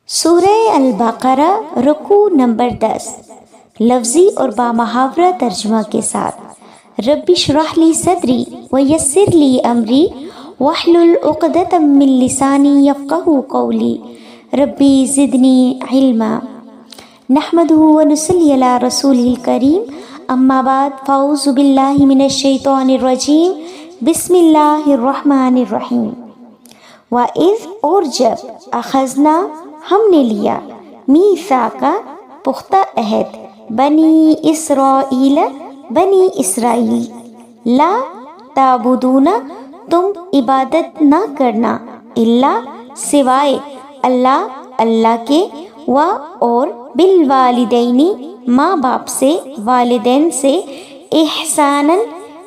سورہ البقرہ رکوع نمبر 10 لفظی اور بامحاورہ ترجمہ کے ساتھ۔ رب اشرح لی صدری ویسر لی امری واحلل عقدۃ من لسانی یفقہوا قولی ربی زدنی علما۔ نحمدہ ونصلی علی رسولہ الکریم، اما بعد فاعوذ باللہ من الشیطان الرجیم، بسم اللہ الرحمن الرحیم۔ وَإِذْ اور جب اخذنا ہم نے لیا میثاقا پختہ عہد بنی اسرائیل بنی اسرائیل لا تعبدون تم عبادت نہ کرنا الا سوائے اللہ کے و اور بالوالدینی ماں باپ سے والدین سے احساناً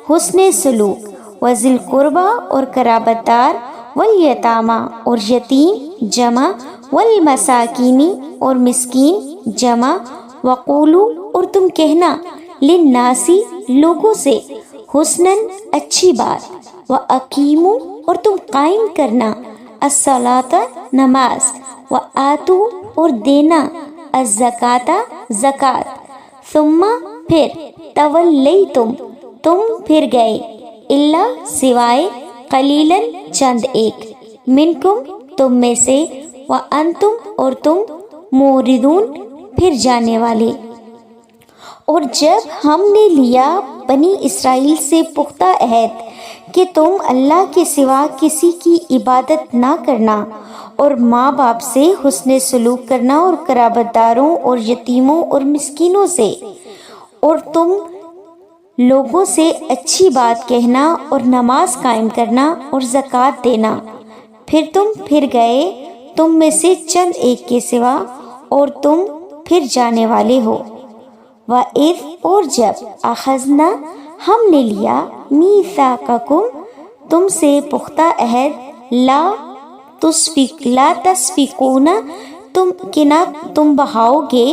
حسن سلوک وذی القربی اور قرابت دار والیتامی اور یتیم جمع والمساکین اور مسکین جمع وقولو اور تم کہنا للناسی لوگوں سے حسناً اچھی بات واقیموا اور تم قائم کرنا الصلاۃ نماز وآتو اور دینا الزکاۃ زکوٰۃ ثم پھر تولیتم تم پھر گئے الا سوائے قلیلاً چند ایک منکم تم میں سے وانتم اور تم موردون پھر جانے والے۔ اور جب ہم نے لیا بنی اسرائیل سے پختہ عہد کہ تم اللہ کے سوا کسی کی عبادت نہ کرنا اور ماں باپ سے حسن سلوک کرنا اور قرابت داروں اور یتیموں اور مسکینوں سے اور تم لوگوں سے اچھی بات کہنا اور نماز قائم کرنا اور زکوٰۃ دینا، پھر تم پھر گئے تم میں سے چند ایک کے سوا اور تم پھر جانے والے ہو۔ وَإِذْ اور جب اخذنا ہم نے لیا میثاقکم تم سے پختہ عہد لا تسفکون تم بہاؤ گے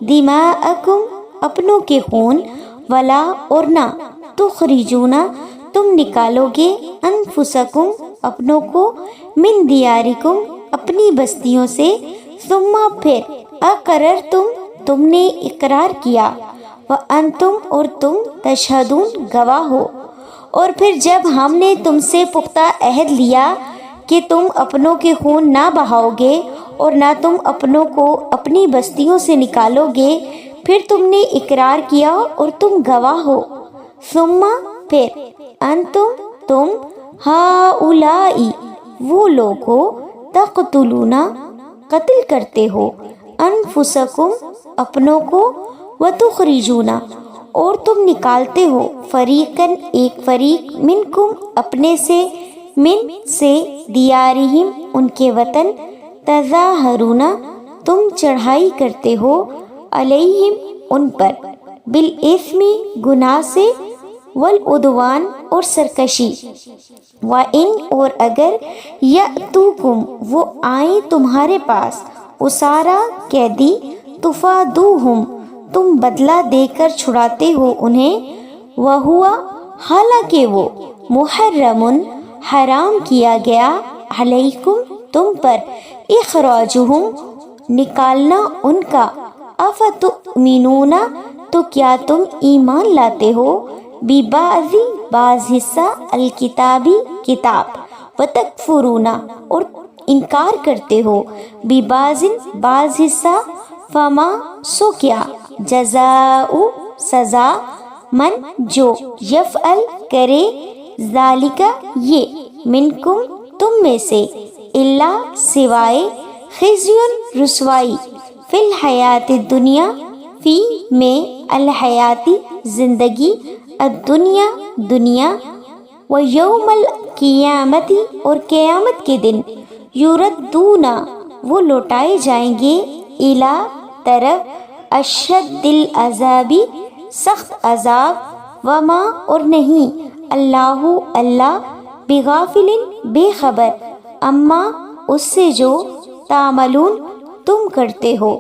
دماءکم اپنوں کے خون ولا اور نہ تخرجون تم نکالو گے انفسکم اپنوں کو من دیارکم اپنی بستیوں سے ثم پھر اقررتم تم نے اقرار کیا وانتم اور تم تشہدون گواہ ہو۔ اور پھر جب ہم نے تم سے پختہ عہد لیا کہ تم اپنوں کے خون نہ بہاؤ گے اور نہ تم اپنوں کو اپنی بستیوں سے نکالو گے، پھر تم نے اقرار کیا اور تم گواہ ہو، ثم پھر انتم تم ہؤلائی وہ لوگ ہو تقتلون قتل کرتے ہو انفسکم اپنوں کو وتخرجون اور تم نکالتے ہو فریقاً ایک فریق منکم اپنے سے من سے دیارہم ان کے وطن تظاہرون تم چڑھائی کرتے ہو علیہم ان پر بالاثم گناہ سے والعدوان اور سرکشی وَإِنْ اور اگر یأتوکم وہ آئیں تمہارے پاس اسارا قیدی تفادوہم تم بدلہ دے کر چھڑاتے ہو انہیں وہوا حالانکہ وہ محرم حرام کیا گیا علیکم تم پر اخراجہم نکالنا ان کا افتؤمنون تو کیا تم ایمان لاتے ہو بعض حصہ الکتابی کتاب وتکفرون اور انکار کرتے ہو بعض حصہ فما سو کیا جزاء سزا من جو یفعل کرے ذالک یہ منکم تم میں سے الا سوائے خزی رسوائی فی الحیات الدنیا فی میں الحیاتی زندگی الدنیا دنیا و یوم القیامتی اور قیامت کے دن یردون وہ لوٹائے جائیں گے الی طرف اشد العذابی سخت عذاب وما اور نہیں اللہ بغافل بے خبر اما اس سے جو تعملون تم کرتے ہو۔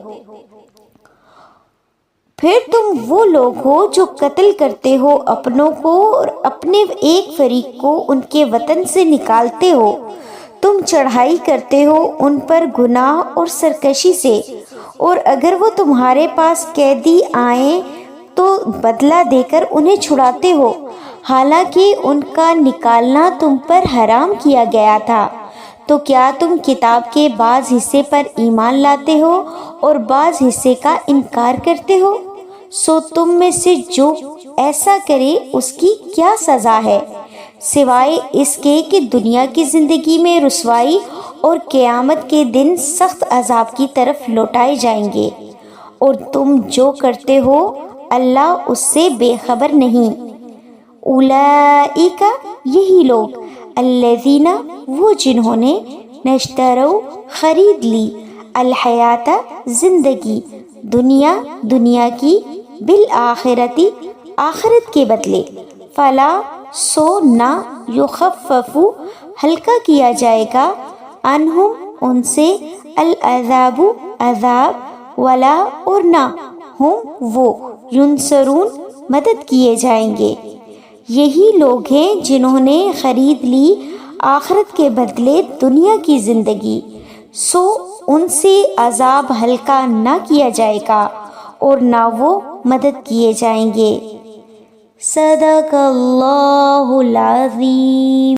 پھر تم وہ لوگ ہو جو قتل کرتے ہو اپنوں کو اور اپنے ایک فریق کو ان کے وطن سے نکالتے ہو، تم چڑھائی کرتے ہو ان پر گناہ اور سرکشی سے، اور اگر وہ تمہارے پاس قیدی آئیں تو بدلہ دے کر انہیں چھڑاتے ہو، حالانکہ ان کا نکالنا تم پر حرام کیا گیا تھا۔ تو کیا تم کتاب کے بعض حصے پر ایمان لاتے ہو اور بعض حصے کا انکار کرتے ہو؟ سو تم میں سے جو ایسا کرے اس کی کیا سزا ہے، سوائے اس کے کہ دنیا کی زندگی میں رسوائی اور قیامت کے دن سخت عذاب کی طرف لوٹائے جائیں گے، اور تم جو کرتے ہو اللہ اس سے بے خبر نہیں۔ اولئک یہی لوگ، الذین وہ جنہوں نے نشتروا خرید لی، الحیات زندگی، دنیا کی، بالآخرتی آخرت کے بدلے، فلا سو نہ یخفف ہلکا کیا جائے گا، عنہم ان سے، العذاب عذاب، ولا اور نہ، ہم وہ، ینصرون مدد کیے جائیں گے۔ یہی لوگ ہیں جنہوں نے خرید لی آخرت کے بدلے دنیا کی زندگی، سو ان سے عذاب ہلکا نہ کیا جائے گا اور نہ وہ مدد کیے جائیں گے۔ صدق اللہ العظیم۔